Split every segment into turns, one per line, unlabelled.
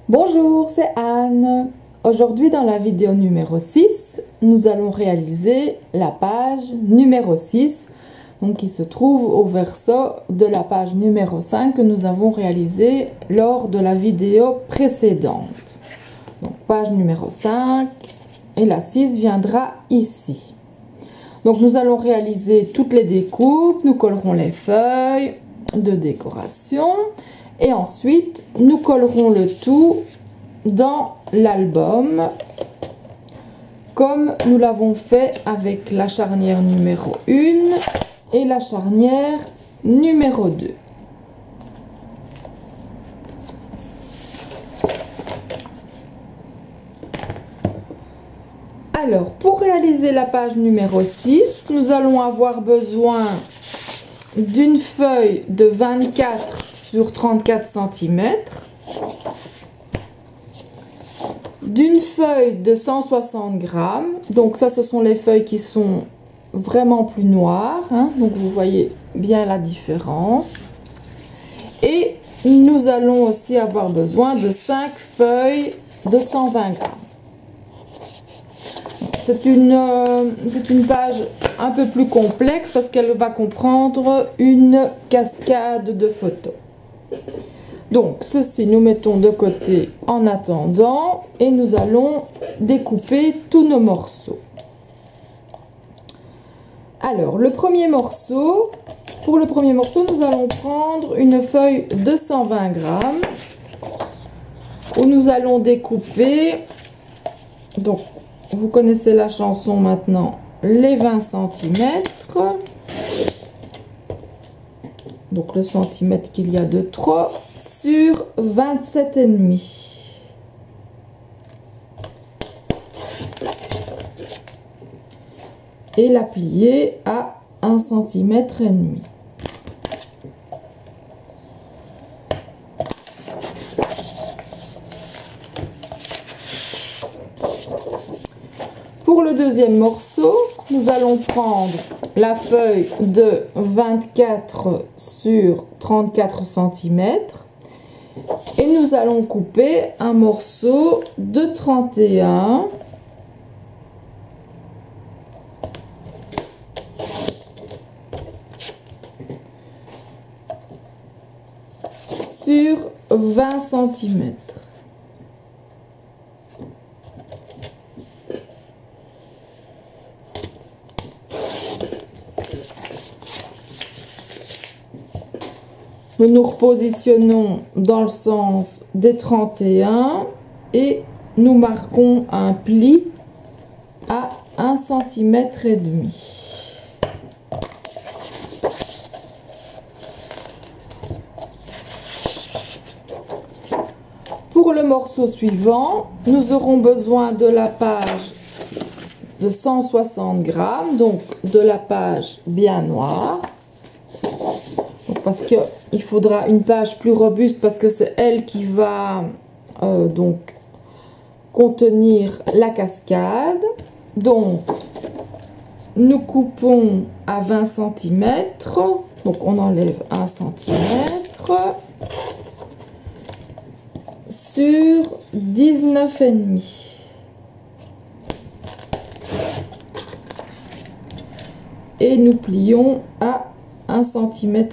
Bonjour, c'est Anne. Aujourd'hui dans la vidéo numéro 6, nous allons réaliser la page numéro 6, donc qui se trouve au verso de la page numéro 5 que nous avons réalisée lors de la vidéo précédente. Donc page numéro 5 et la 6 viendra ici. Donc nous allons réaliser toutes les découpes, nous collerons les feuilles de décoration. Et ensuite, nous collerons le tout dans l'album, comme nous l'avons fait avec la charnière numéro 1 et la charnière numéro 2. Alors, pour réaliser la page numéro 6, nous allons avoir besoin d'une feuille de 24 sur 34 cm, d'une feuille de 160 grammes, donc ça ce sont les feuilles qui sont vraiment plus noires, hein, donc vous voyez bien la différence, et nous allons aussi avoir besoin de 5 feuilles de 120 grammes. C'est une page un peu plus complexe parce qu'elle va comprendre une cascade de photos. Donc ceci nous mettons de côté en attendant et nous allons découper tous nos morceaux. Alors pour le premier morceau nous allons prendre une feuille de 120 grammes où nous allons découper, donc vous connaissez la chanson maintenant, les 20 cm. Donc le centimètre qu'il y a de trop sur 27,5. Et la plier à 1,5 cm. Pour le deuxième morceau, nous allons prendre la feuille de 24 sur 34 cm et nous allons couper un morceau de 31 sur 20 cm. Nous nous repositionnons dans le sens des 31 et nous marquons un pli à 1,5 cm. Pour le morceau suivant, nous aurons besoin de la page de 160 grammes, donc de la page bien noire. Parce qu'il faudra une page plus robuste parce que c'est elle qui va donc contenir la cascade. Donc nous coupons à 20 cm, donc on enlève 1 cm sur 19,5. Et nous plions à 1,5 cm.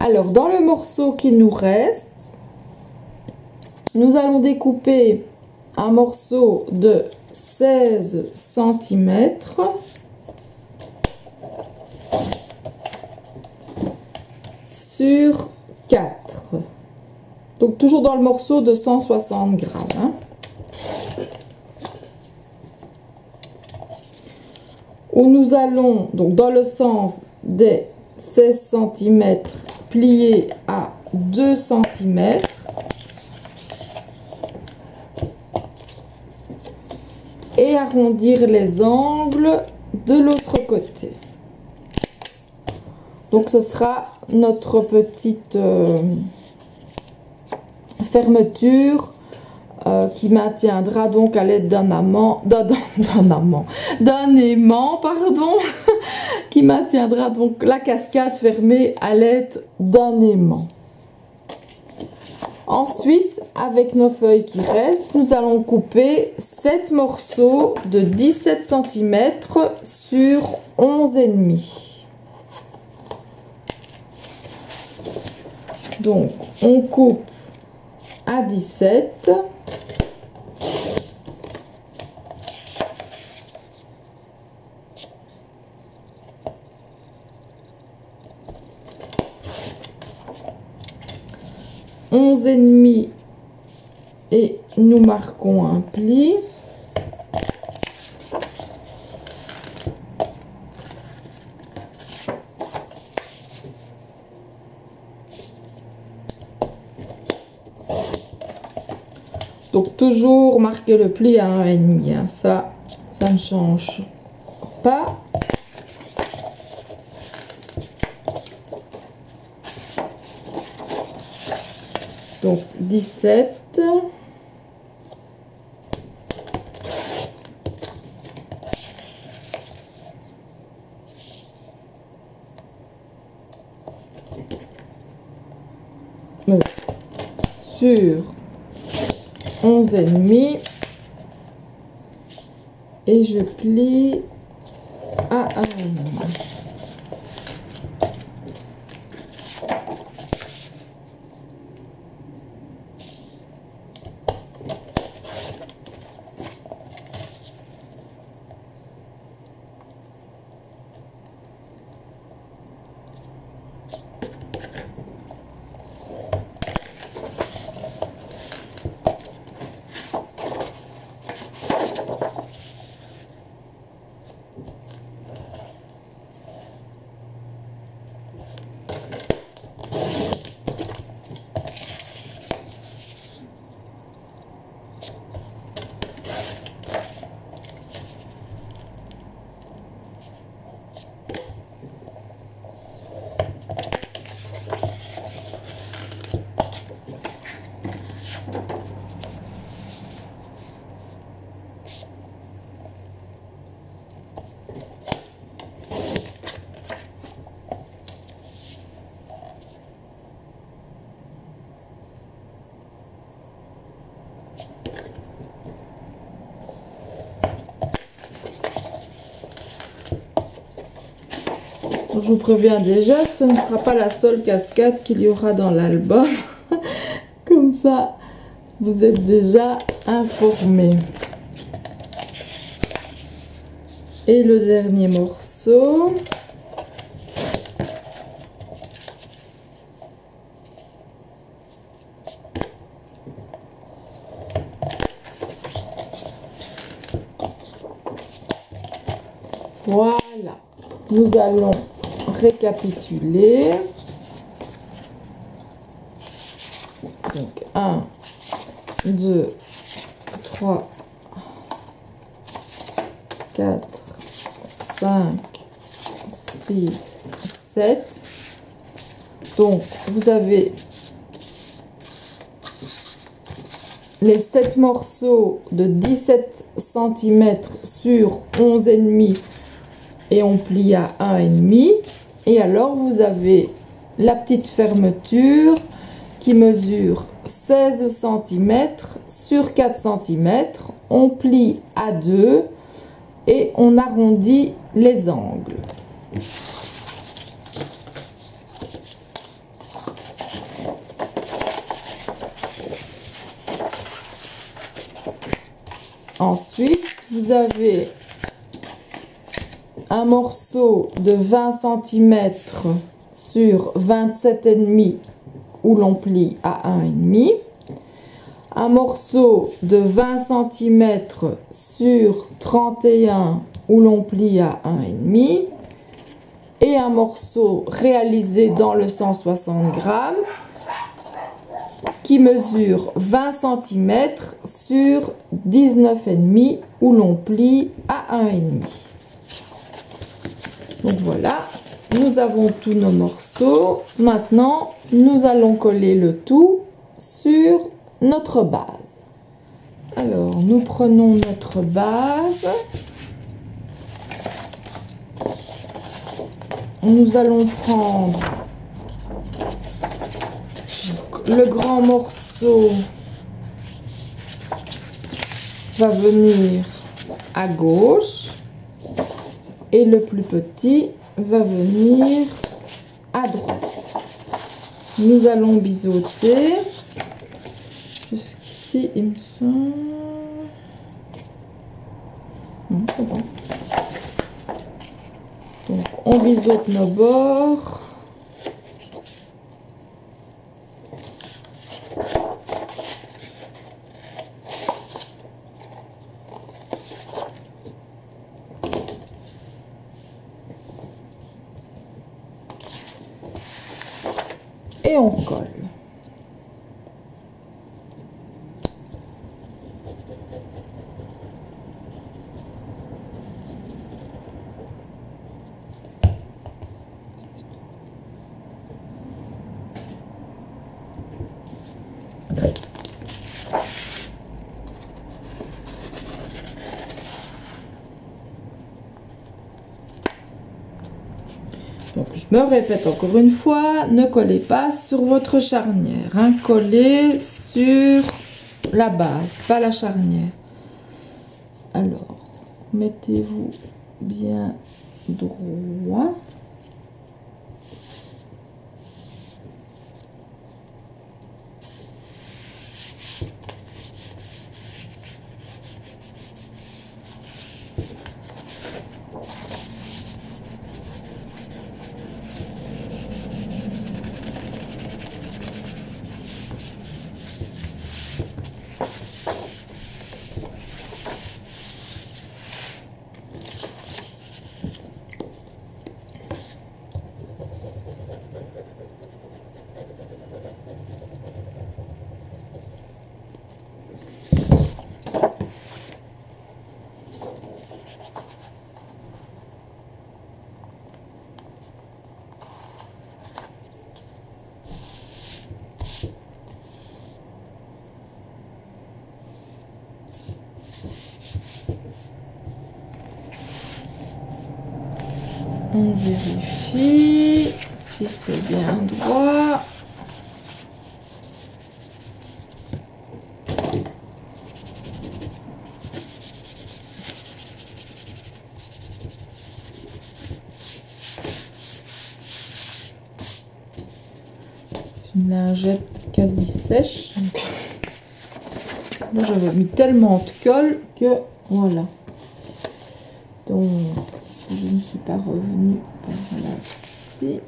Alors, dans le morceau qui nous reste, nous allons découper un morceau de 16 cm sur 4. Donc toujours dans le morceau de 160 grammes. Hein. Où nous allons, donc dans le sens des 16 cm, plier à 2 cm. Et arrondir les angles de l'autre côté. Donc ce sera notre petite fermeture qui maintiendra donc à l'aide d'un aimant, pardon, qui maintiendra donc la cascade fermée à l'aide d'un aimant. Ensuite, avec nos feuilles qui restent, nous allons couper 7 morceaux de 17 cm sur 11,5. Donc, on coupe à 17. Onze et demi et nous marquons un pli. Donc toujours marquer le pli à 1,5, hein. Ça ne change pas. Donc 17. Sur 11,5 et je plie à 1,5. Donc, je vous préviens déjà, ce ne sera pas la seule cascade qu'il y aura dans l'album. Comme ça, vous êtes déjà informés. Et le dernier morceau. Voilà, nous allons récapituler. Donc 1, 2, 3, 4, 5, 6, 7. Donc vous avez les 7 morceaux de 17 cm sur 11,5 et on plie à 1,5. Et alors vous avez la petite fermeture qui mesure 16 cm sur 4 cm. On plie à 2 et on arrondit les angles. Ensuite, vous avez un morceau de 20 cm sur 27,5 où l'on plie à 1,5. Un morceau de 20 cm sur 31 où l'on plie à 1,5. Et un morceau réalisé dans le 160 grammes qui mesure 20 cm sur 19,5 où l'on plie à 1,5. Donc voilà, nous avons tous nos morceaux. Maintenant, nous allons coller le tout sur notre base. Alors, nous prenons notre base. Nous allons prendre le grand morceau va venir à gauche et le plus petit va venir à droite. Nous allons biseauter jusqu'ici, il me semble. Non, c'est bon. Donc on biseaute nos bords. Et on colle. Donc, je me répète encore une fois, ne collez pas sur votre charnière, hein, collez sur la base, pas la charnière. Alors, mettez-vous bien droit. On vérifie si c'est bien droit. C'est une lingette quasi sèche. Là, j'avais mis tellement de colle que voilà. Donc, est-ce que je ne suis pas revenue par là-ci?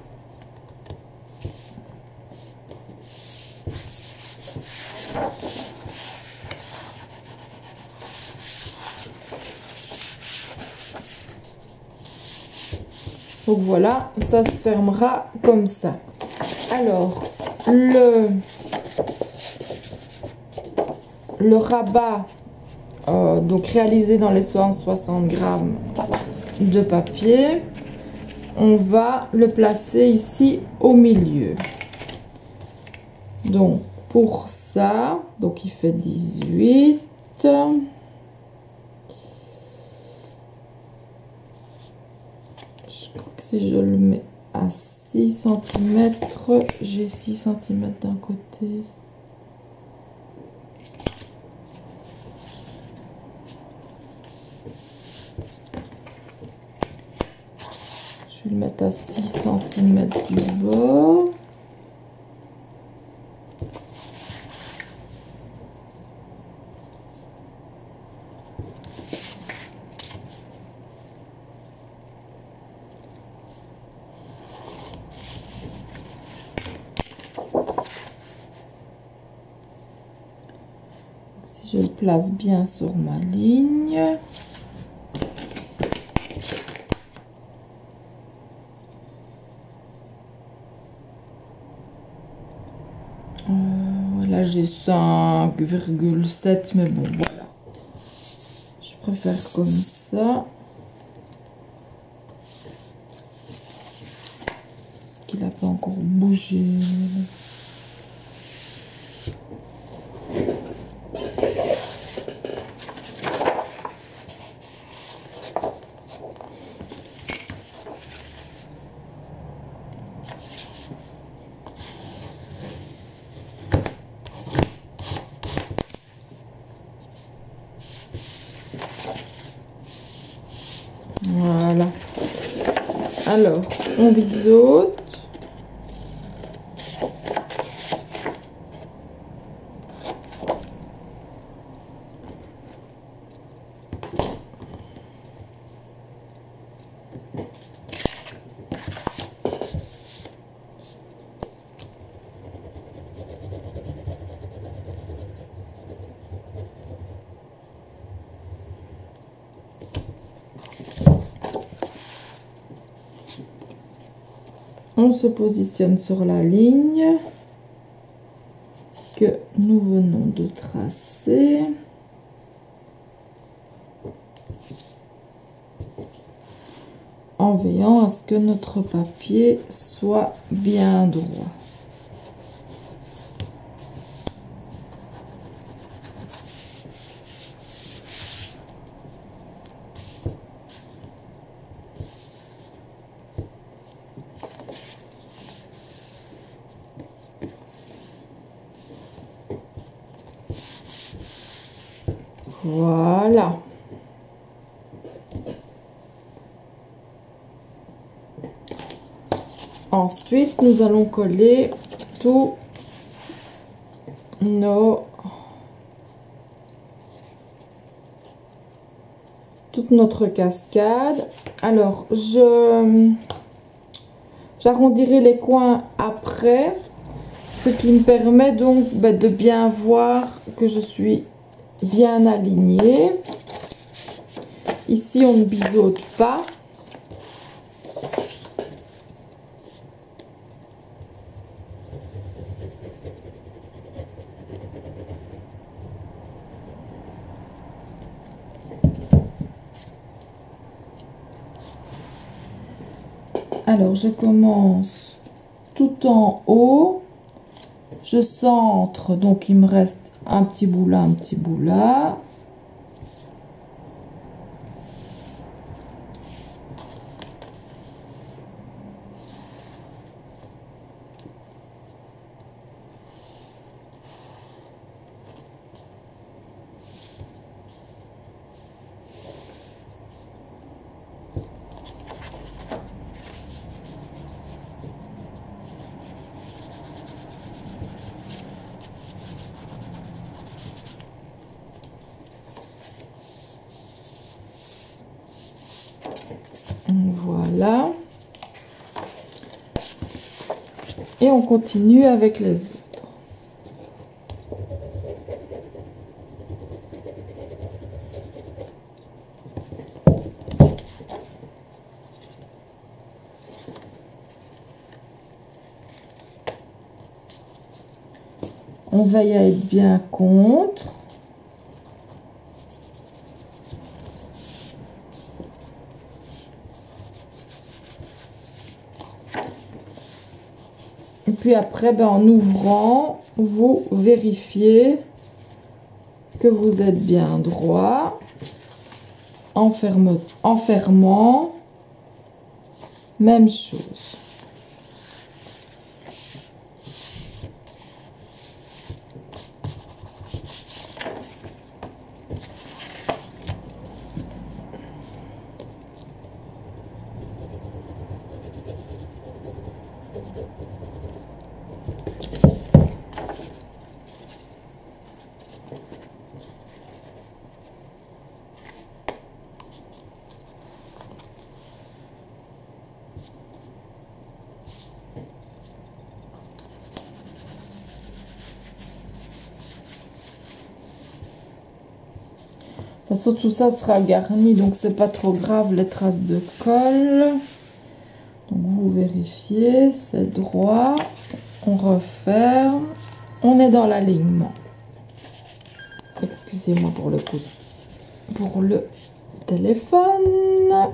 Donc voilà, ça se fermera comme ça. Alors, le rabat, donc réalisé dans les 160 grammes de papier, on va le placer ici au milieu. Donc pour ça, donc il fait 18. Je crois que si je le mets à 6 cm, j'ai 6 cm d'un côté. Je vais le mettre à 6 cm du bord. Si je le place bien sur ma ligne. Là j'ai 5,7, mais bon voilà, je préfère comme ça parce qu'il n'a pas encore bougé. Voilà. Alors, on biseaute. On se positionne sur la ligne que nous venons de tracer. En veillant à ce que notre papier soit bien droit. Voilà. Ensuite, nous allons coller tous toute notre cascade. Alors, j'arrondirai les coins après, ce qui me permet donc de bien voir que je suis bien alignée. Ici, on ne biseaute pas. Alors, je commence tout en haut. Je centre, donc il me reste un petit bout là, un petit bout là. Voilà. Et on continue avec les autres. On veille à être bien contre. Et puis après, en ouvrant, vous vérifiez que vous êtes bien droit. En fermant, même chose. De toute façon, tout ça sera garni, donc c'est pas trop grave les traces de colle. Donc vous vérifiez, c'est droit. On referme. On est dans l'alignement. Excusez-moi pour le coup, pour le téléphone.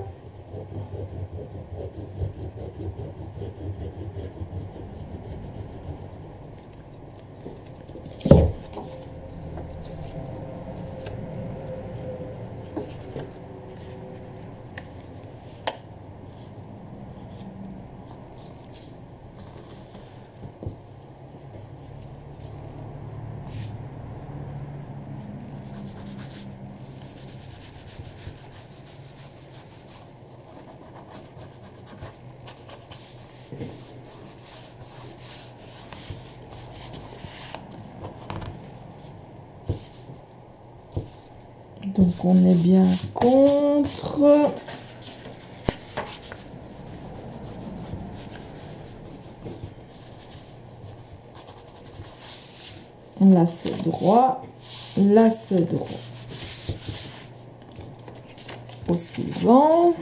Donc on est bien contre. Là c'est droit, là c'est droit. Au suivant.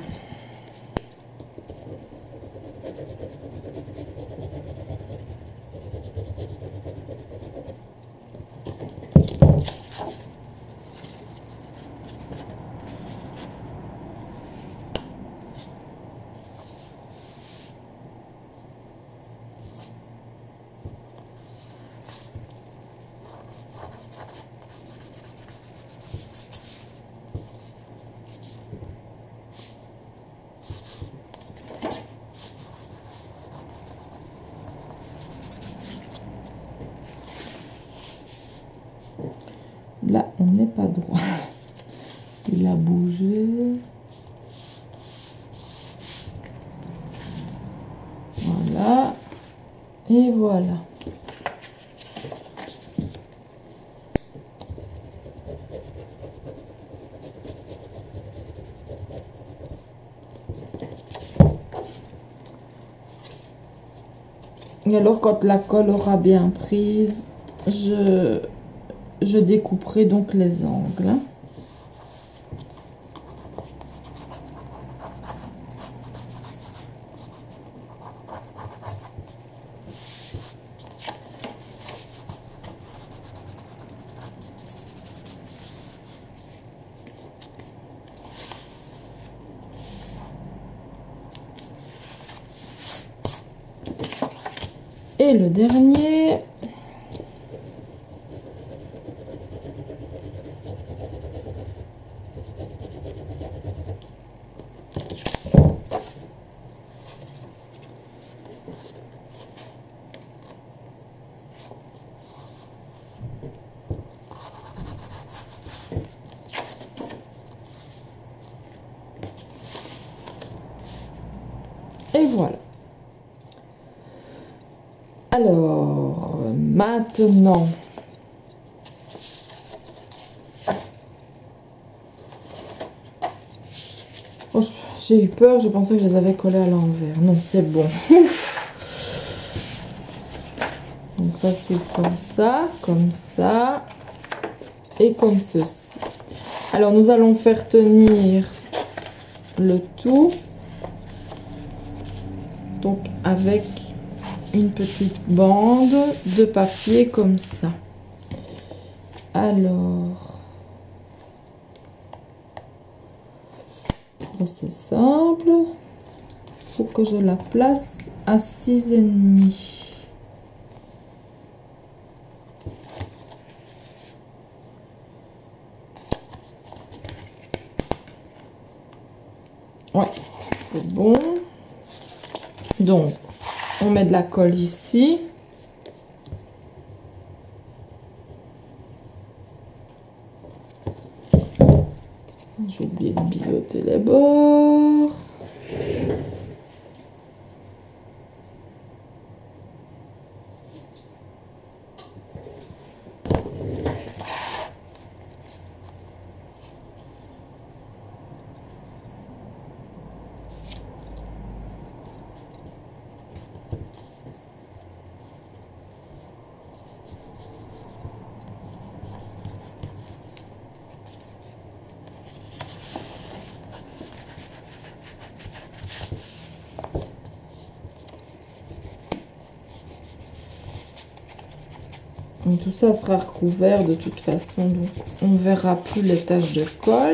Là, on n'est pas droit. Il a bougé. Voilà. Et voilà. Et alors, quand la colle aura bien prise, je découperai donc les angles. Et le dernier. Et voilà. Alors, maintenant, oh, j'ai eu peur, je pensais que je les avais collés à l'envers. Non, c'est bon. Donc ça s'ouvre comme ça et comme ceci. Alors, nous allons faire tenir le tout. Donc avec une petite bande de papier comme ça. Alors, c'est simple. Il faut que je la place à 6,5. Ouais, c'est bon. Donc, on met de la colle ici. J'ai oublié de biseauter les bords. Donc, tout ça sera recouvert de toute façon, donc on ne verra plus les taches de colle.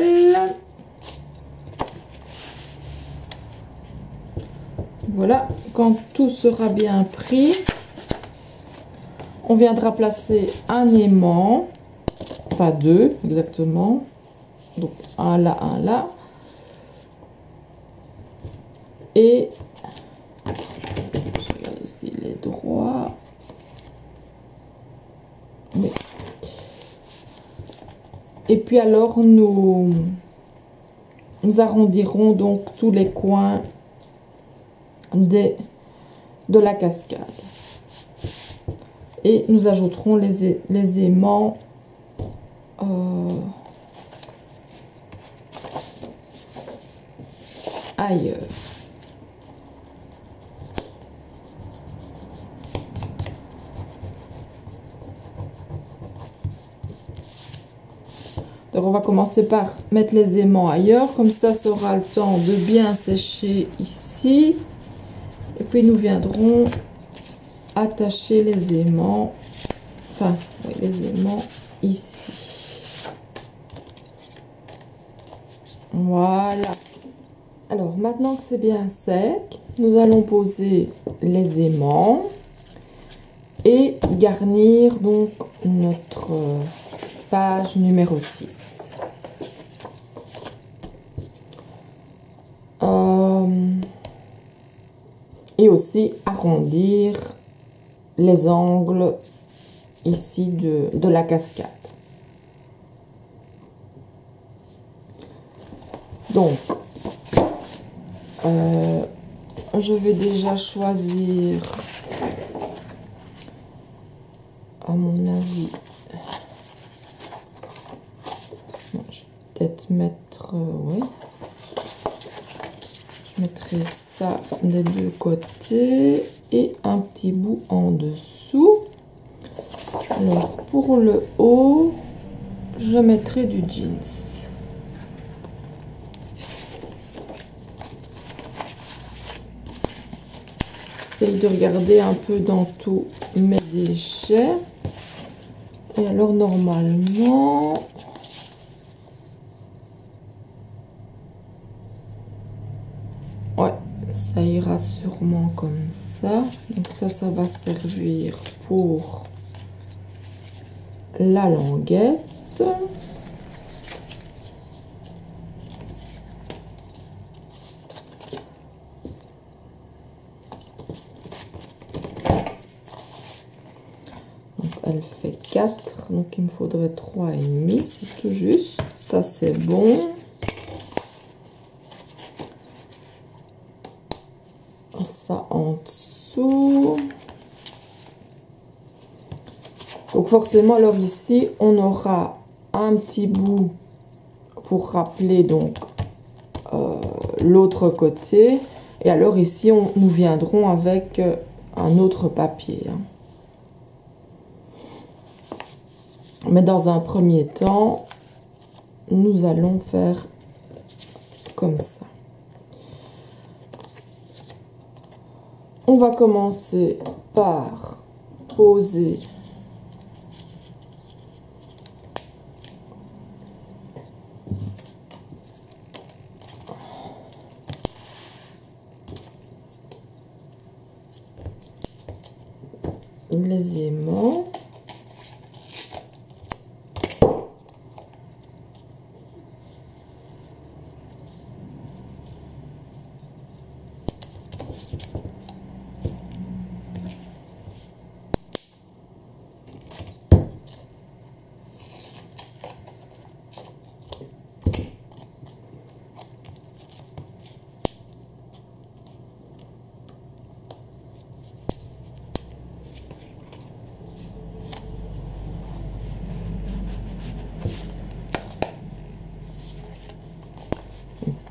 Voilà, quand tout sera bien pris, on viendra placer un aimant, enfin 2 exactement, donc un là, et je regarde ici les droits. Oui. Et puis alors nous arrondirons donc tous les coins de la cascade et nous ajouterons les aimants ailleurs. Donc on va commencer par mettre les aimants ailleurs, comme ça aura le temps de bien sécher ici. Et puis nous viendrons attacher les aimants, enfin oui, les aimants ici. Voilà. Alors maintenant que c'est bien sec, nous allons poser les aimants et garnir donc notre page numéro 6. Et aussi arrondir les angles ici de la cascade. Donc, je vais déjà choisir, à mon avis, non, je vais peut-être mettre, oui, je mettrai ça des deux côtés et un petit bout en dessous. Alors, pour le haut, je mettrai du jeans. J'essaye de regarder un peu dans tous mes déchets. Et alors, normalement, ouais, ça ira sûrement comme ça. Donc ça va servir pour la languette. Donc elle fait 4, donc il me faudrait 3,5, c'est tout juste. Ça c'est bon. Ça en dessous. Donc forcément, alors ici, on aura un petit bout pour rappeler donc l'autre côté. Et alors ici, nous viendrons avec un autre papier. Hein. Mais dans un premier temps, nous allons faire comme ça. On va commencer par poser les aimants.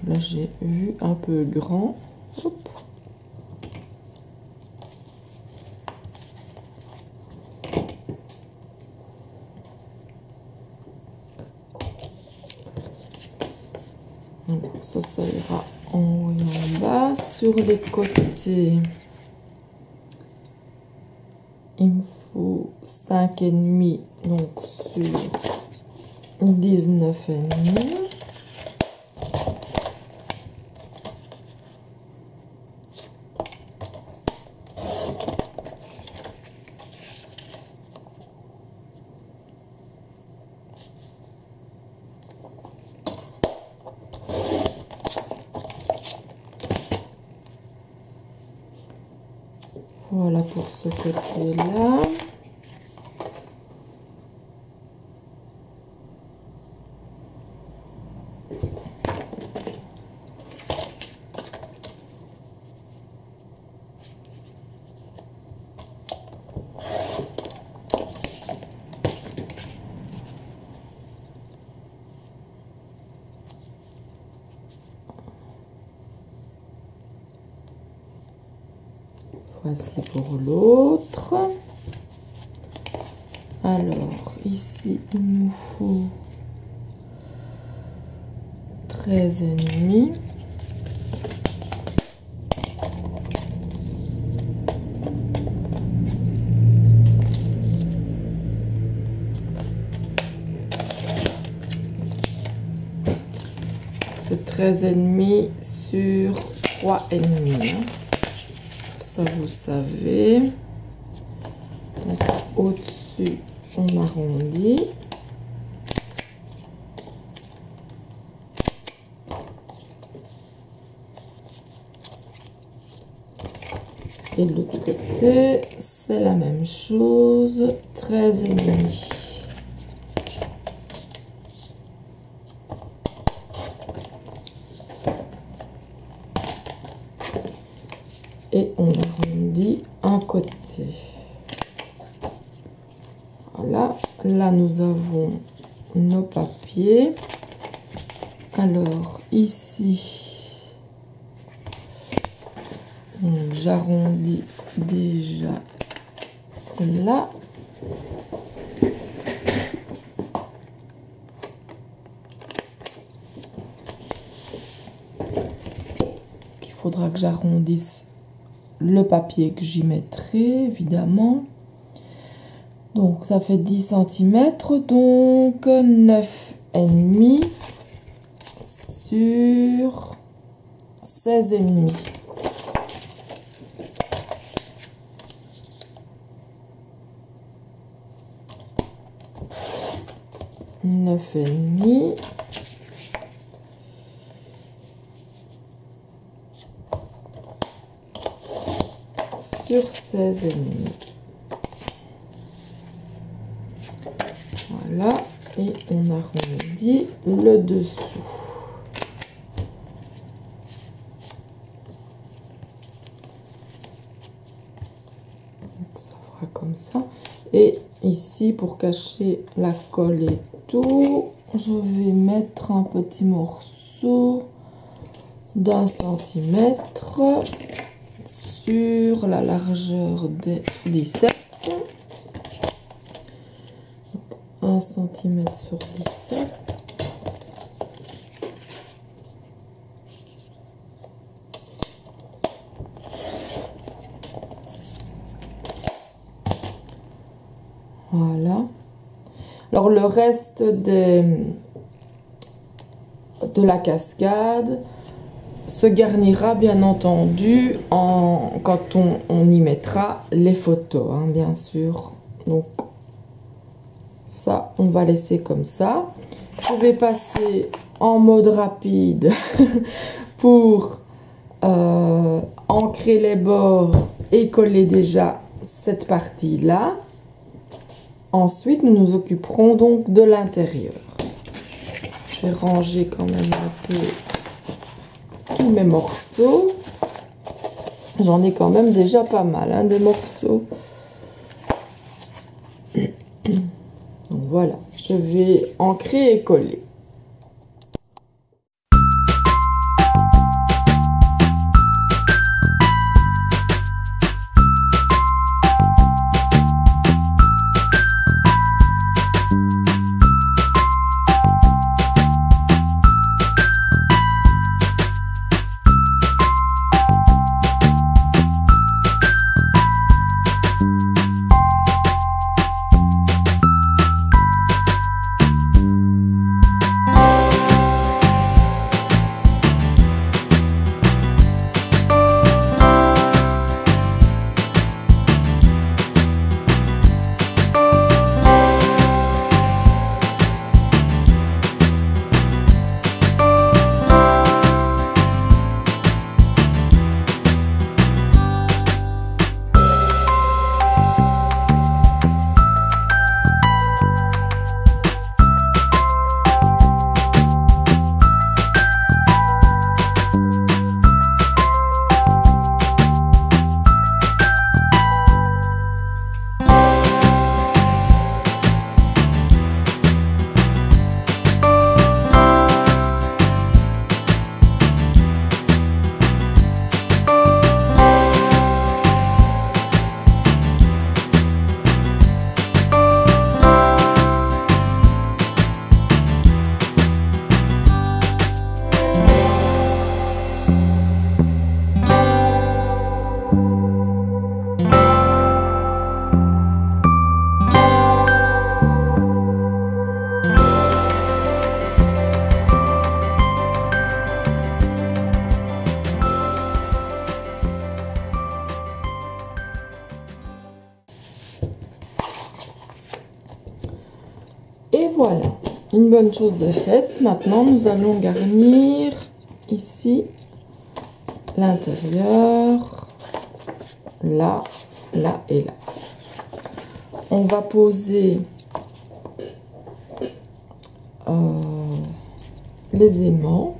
Là, j'ai vu un peu grand. Hop. Ça ira en haut et en bas. Sur les côtés, il me faut 5,5, donc sur 19,5. Voilà pour ce côté-là. voici pour l'autre. Alors, ici, il nous faut 13,5. C'est 13,5 sur 3,5. Ça, vous savez. Donc, au-dessus, on arrondit. Et de l'autre côté, c'est la même chose, 13,5. Et on arrondit un côté. Voilà, là nous avons nos papiers. Alors ici, j'arrondis déjà là. Parce qu'il faudra que j'arrondisse le papier que j'y mettrai, évidemment. Donc ça fait 10 cm, donc 9,5 sur 16,5. Neuf et demi sur 16,5. Voilà, et on arrondit le dessous. Donc ça fera comme ça. Et ici, pour cacher la colle et tout, je vais mettre un petit morceau d'1 centimètre sur la largeur des 17. 1 cm sur 17. Voilà. Alors le reste de la cascade se garnira bien entendu quand on y mettra les photos, hein, bien sûr. Donc ça, on va laisser comme ça. Je vais passer en mode rapide pour ancrer les bords et coller déjà cette partie-là. Ensuite, nous nous occuperons donc de l'intérieur. Je vais ranger quand même un peu tous mes morceaux. J'en ai quand même déjà pas mal, hein, des morceaux. Donc voilà, je vais ancrer et coller. une bonne chose de faite. Maintenant, nous allons garnir ici l'intérieur, là, là et là. On va poser les aimants.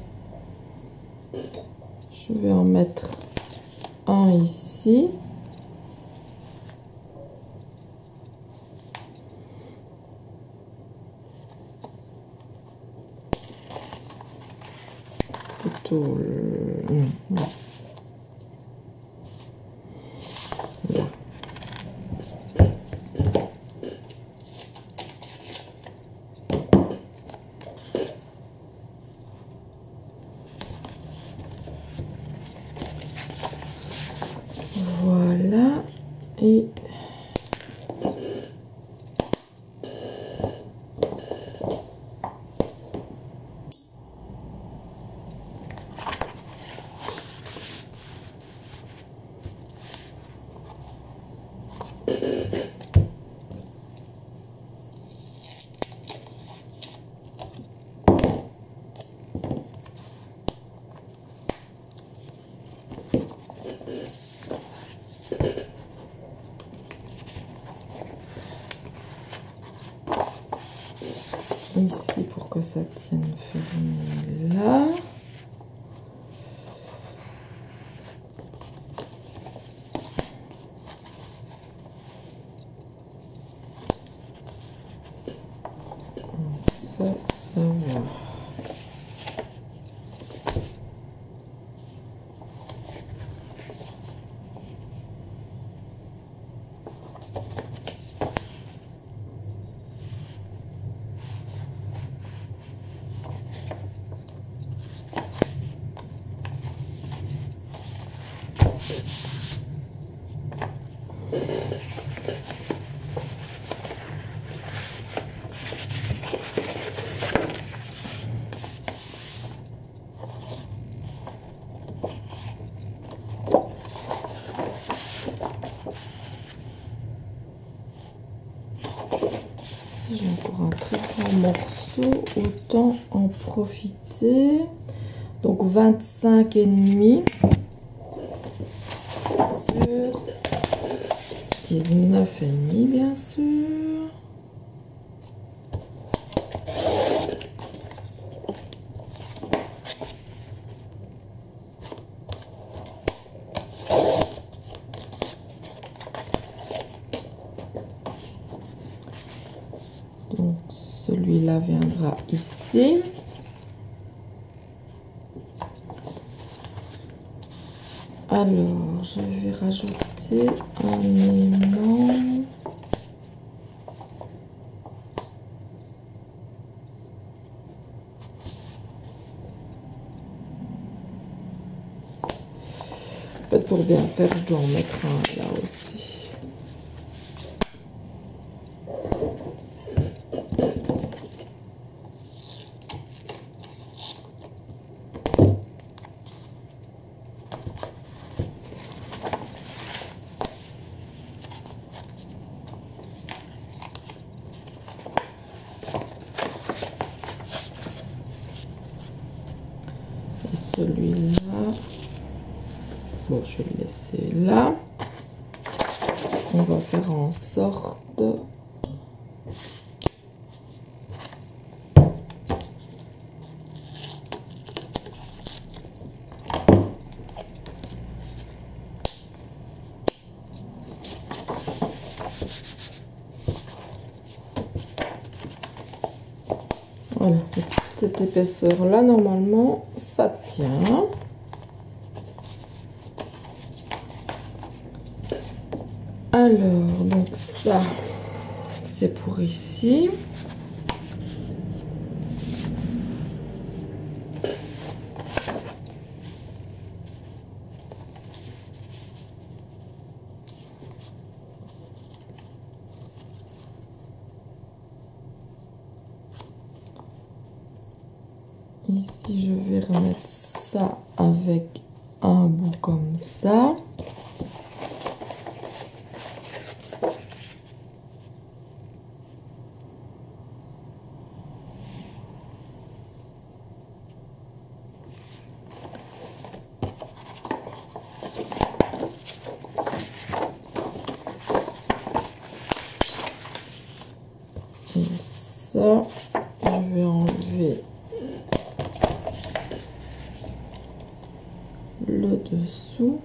Je vais en mettre un ici. Plutôt là. Là. Voilà. Et ici pour que ça tienne fermé là. Ça va. Si j'ai encore un très grand morceau, autant en profiter. Donc 25,5 sur 19,5 bien sûr. Donc celui-là viendra ici. Alors je vais rajouter un aimant. En fait, pour bien faire, je dois en mettre un là aussi. Et celui-là, bon, je vais le laisser là. On va faire en sorte voilà, cette épaisseur là, normalement ça tient. Alors donc ça c'est pour ici. Ici, je vais remettre ça avec un bout comme ça. ça, je vais enlever le dessous.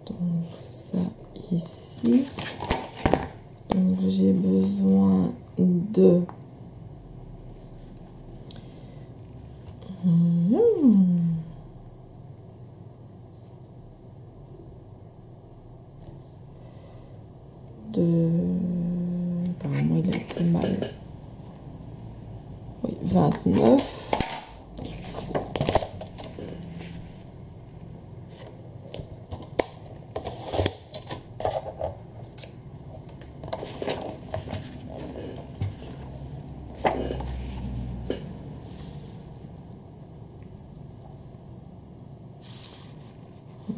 Donc ça ici. Donc j'ai besoin de apparemment il a été mal. Oui, 29.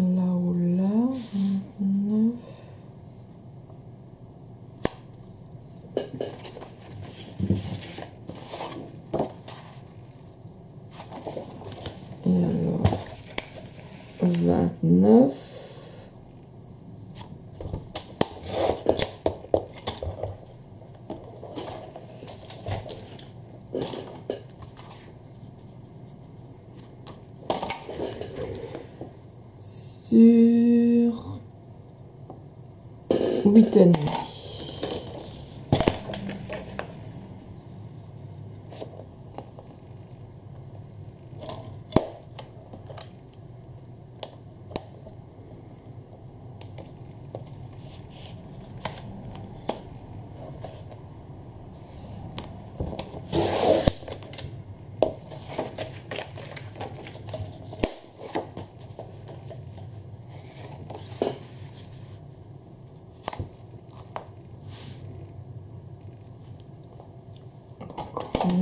Là ou là, 29. Et alors, 29. Sur 8,5.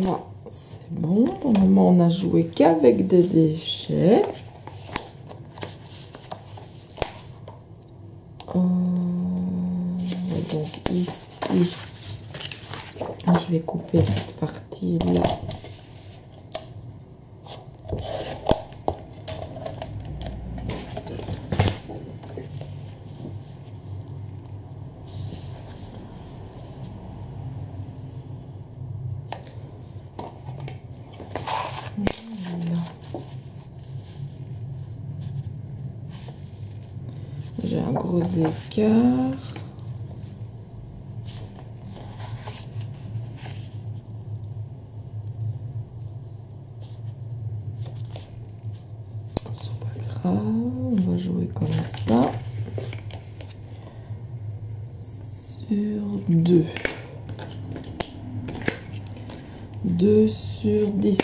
Là, c'est bon. Pour le moment, on a joué qu'avec des déchets. Donc ici, je vais couper cette partie-là. J'ai un gros écart. C'est pas grave, on va jouer comme ça. Sur 2. 2 sur 10.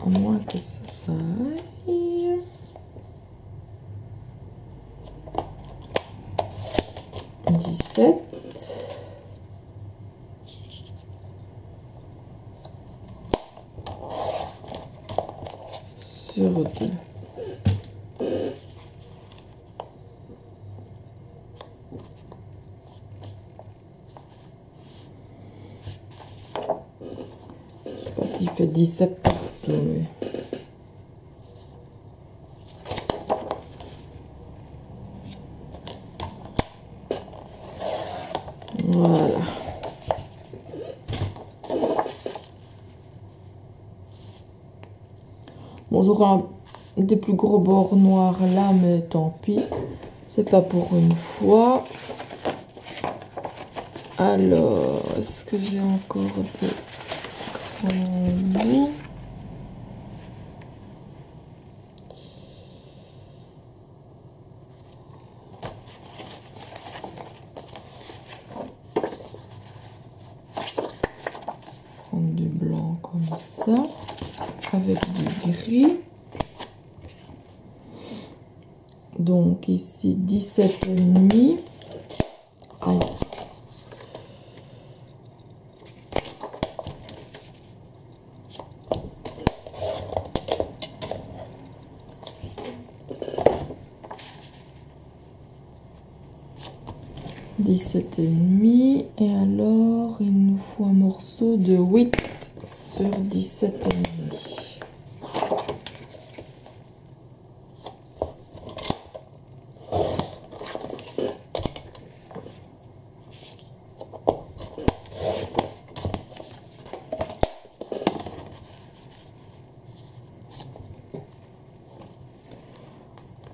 À moins que ça aille. « 17 » sur 2. Je sais pas s'il fait 17 partout, lui. Voilà. Bon, j'aurai des plus gros bords noirs là, mais tant pis. C'est pas pour une fois. Alors, est-ce que j'ai encore des grands mots? Prendre du blanc comme ça, avec du gris. Donc ici 17,5. Allez. 17,5. Et alors, il nous faut un morceau de 8 sur 17,5.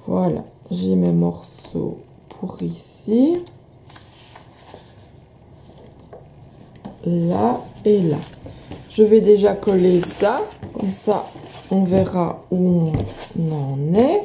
Voilà, j'ai mes morceaux pour ici, là et là. Je vais déjà coller ça, comme ça on verra où on en est.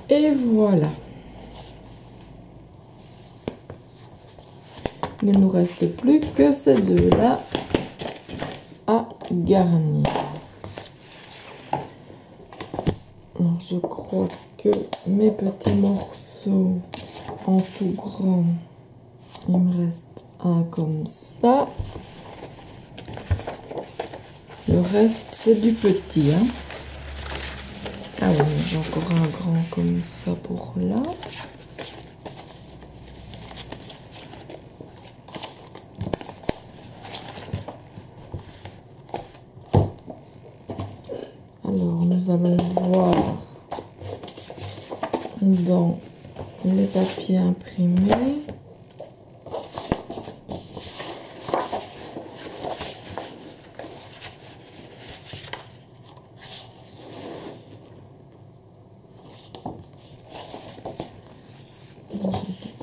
Et voilà. Il ne nous reste plus que ces deux-là à garnir. Alors, je crois que mes petits morceaux en tout grand, il me reste un comme ça. Le reste, c'est du petit, hein. Ah oui, j'ai encore un grand comme ça pour là. Alors, nous allons voir dans les papiers imprimés.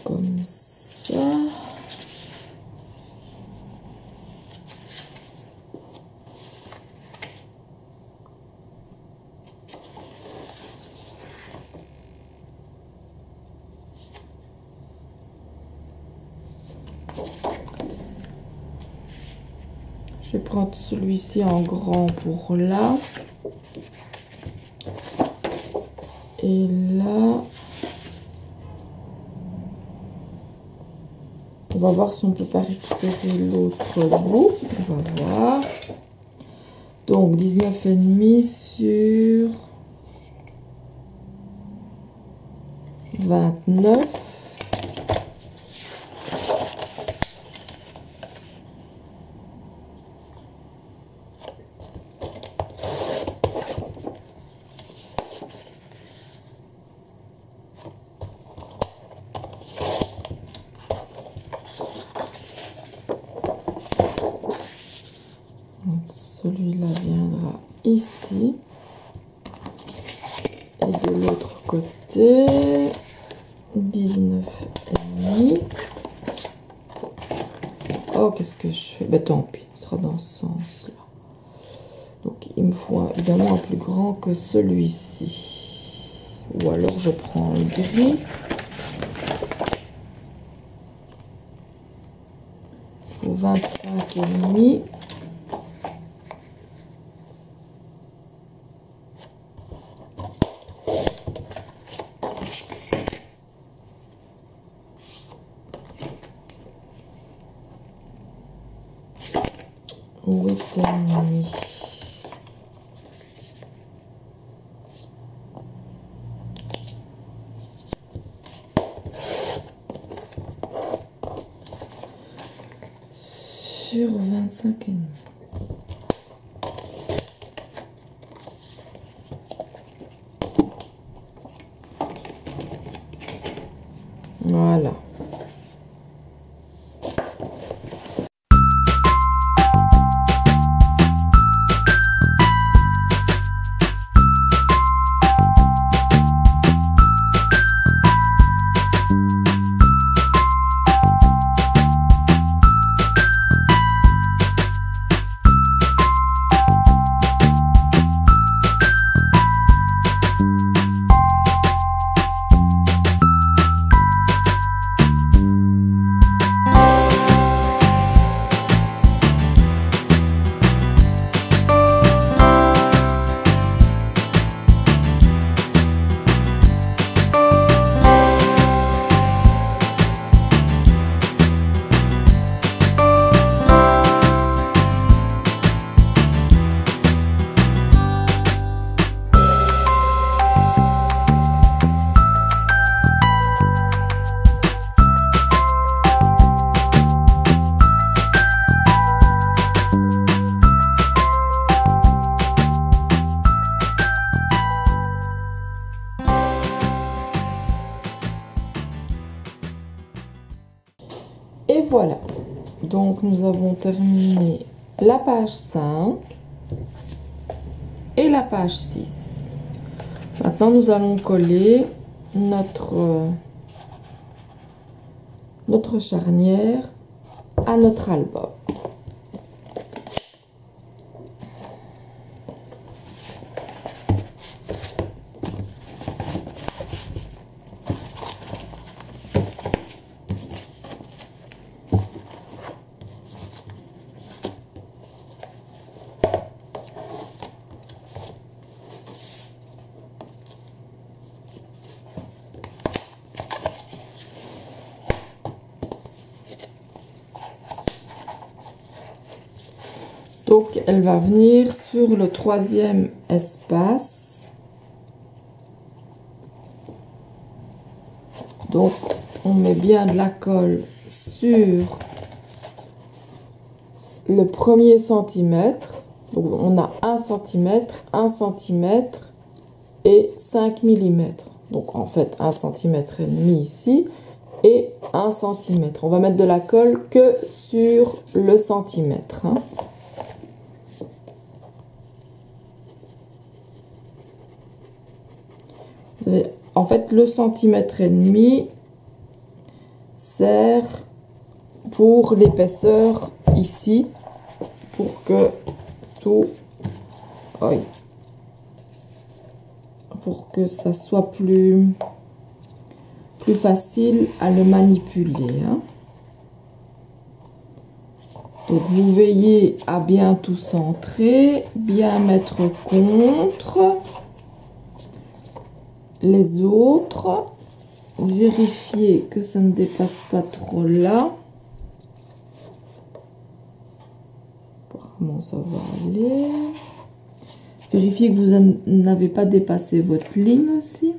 Comme ça. Je vais prendre celui-ci en grand pour là. Et là, va voir si on peut pas récupérer l'autre bout. On va voir. Donc 19,5 sur 29. Celui-là viendra ici. Et de l'autre côté, 19,5. Oh, qu'est-ce que je fais? Ben tant pis, ce sera dans ce sens-là. Donc, il me faut évidemment un plus grand que celui-ci. Ou alors, je prends le gris. Il faut 25,5. Oui, terminé. Sur 25,5. Voilà. Et voilà, donc nous avons terminé la page 5 et la page 6. Maintenant, nous allons coller notre charnière à notre album. Donc, elle va venir sur le 3e espace. Donc, on met bien de la colle sur le 1er centimètre. Donc, on a 1 cm, 1 cm et 5 mm. Donc, en fait, 1 cm et demi ici et 1 cm. On va mettre de la colle que sur le centimètre. Hein. En fait, le centimètre et demi sert pour l'épaisseur ici, pour que tout, oui, pour que ça soit plus facile à le manipuler. Hein. Donc, vous veillez à bien tout centrer, bien mettre contre les autres, vérifier que ça ne dépasse pas trop là. comment ça va aller. Vérifiez que vous n'avez pas dépassé votre ligne aussi.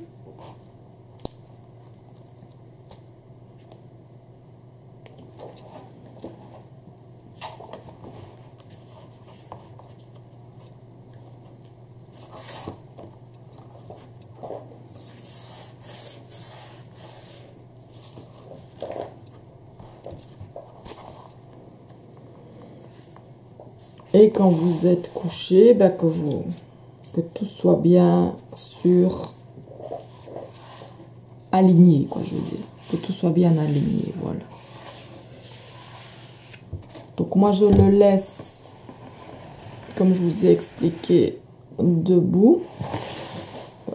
Et quand vous êtes couché, ben que tout soit bien sûr aligné, quoi, je veux dire. Que tout soit bien aligné, voilà. Donc moi je le laisse, comme je vous ai expliqué, debout.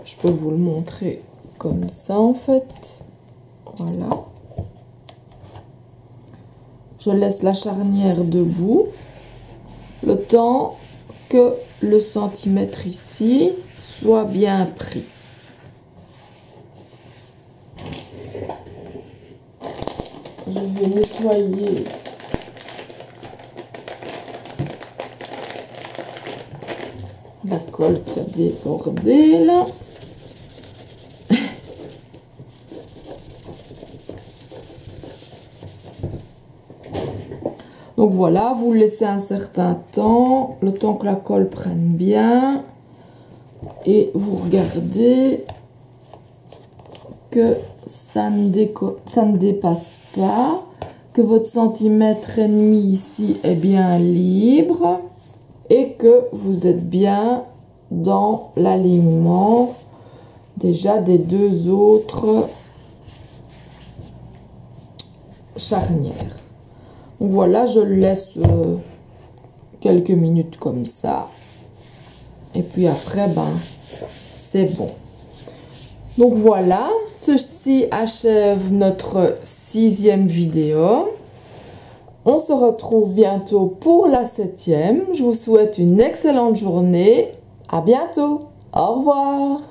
Je peux vous le montrer comme ça en fait. Voilà. Je laisse la charnière debout. Le temps que le centimètre ici soit bien pris. Je vais nettoyer la colle qui a débordé là. Donc voilà, vous laissez un certain temps, le temps que la colle prenne bien. Et vous regardez que ça ne dépasse pas, que votre centimètre et demi ici est bien libre et que vous êtes bien dans l'alignement déjà des deux autres charnières. Donc voilà, je le laisse quelques minutes comme ça. Et puis après, ben, c'est bon. Donc voilà, ceci achève notre 6e vidéo. On se retrouve bientôt pour la 7e. Je vous souhaite une excellente journée. À bientôt. Au revoir.